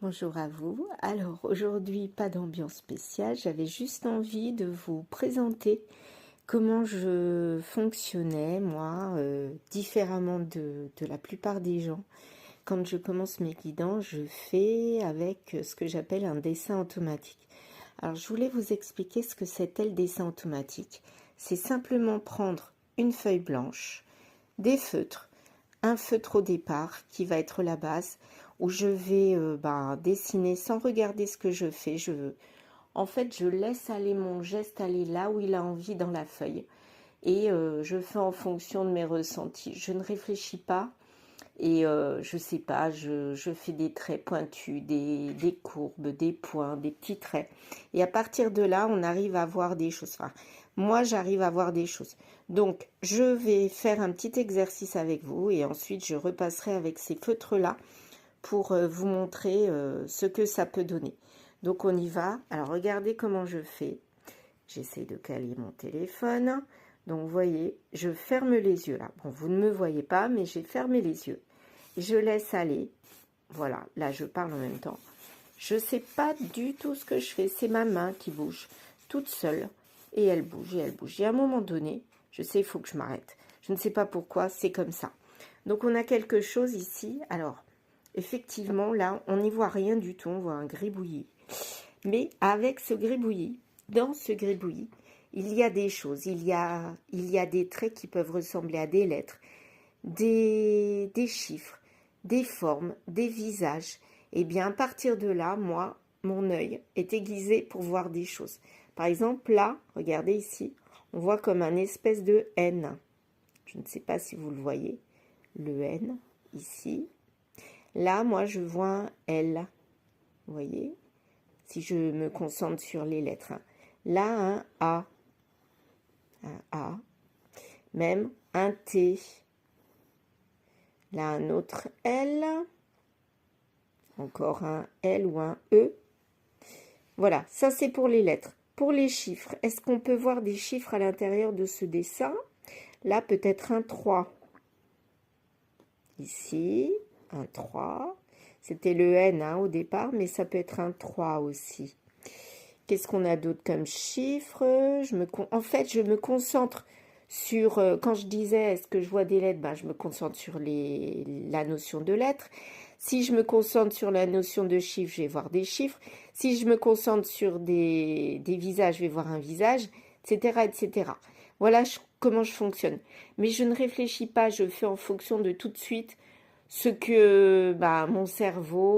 Bonjour à vous. Alors aujourd'hui, pas d'ambiance spéciale, j'avais juste envie de vous présenter comment je fonctionnais, moi, différemment de la plupart des gens. Quand je commence mes guidances, je fais avec ce que j'appelle un dessin automatique. Alors je voulais vous expliquer ce que c'était le dessin automatique. C'est simplement prendre une feuille blanche, des feutres, un feutre au départ qui va être la base où je vais dessiner sans regarder ce que je fais. En fait, je laisse aller mon geste aller là où il a envie dans la feuille et je fais en fonction de mes ressentis. Je ne réfléchis pas et je sais pas, je fais des traits pointus, des courbes, des points, des petits traits. Et à partir de là, on arrive à voir des choses. Enfin, moi, j'arrive à voir des choses. Donc, je vais faire un petit exercice avec vous et ensuite, je repasserai avec ces feutres-là pour vous montrer ce que ça peut donner. Donc, on y va. Alors, regardez comment je fais. J'essaye de caler mon téléphone. Donc, vous voyez, je ferme les yeux là. Bon, vous ne me voyez pas, mais j'ai fermé les yeux. Je laisse aller. Voilà, là, je parle en même temps. Je ne sais pas du tout ce que je fais. C'est ma main qui bouge toute seule. Et elle bouge, et elle bouge. Et à un moment donné, je sais, il faut que je m'arrête. Je ne sais pas pourquoi, c'est comme ça. Donc, on a quelque chose ici. Alors, effectivement, là, on n'y voit rien du tout. On voit un gribouillis. Mais avec ce gribouillis, dans ce gribouillis, il y a des choses. Il y a des traits qui peuvent ressembler à des lettres, des chiffres, des formes, des visages. Et bien, à partir de là, moi, mon œil est aiguisé pour voir des choses. Par exemple, là, regardez ici, on voit comme un espèce de N. Je ne sais pas si vous le voyez, le N, ici. Là, moi, je vois un L. Vous voyez? Si je me concentre sur les lettres. Là, un A. Un A. Même un T. Là, un autre L. Encore un L ou un E. Voilà, ça c'est pour les lettres. Pour les chiffres, est-ce qu'on peut voir des chiffres à l'intérieur de ce dessin? Là, peut-être un 3. Ici, un 3. C'était le N au départ, mais ça peut être un 3 aussi. Qu'est-ce qu'on a d'autre comme chiffres? En fait, je me concentre sur, quand je disais est-ce que je vois des lettres, je me concentre sur la notion de lettres. Si je me concentre sur la notion de chiffres, je vais voir des chiffres. Si je me concentre sur des visages, je vais voir un visage, etc., etc. Voilà comment je fonctionne. Mais je ne réfléchis pas, je fais en fonction de tout de suite ce que mon cerveau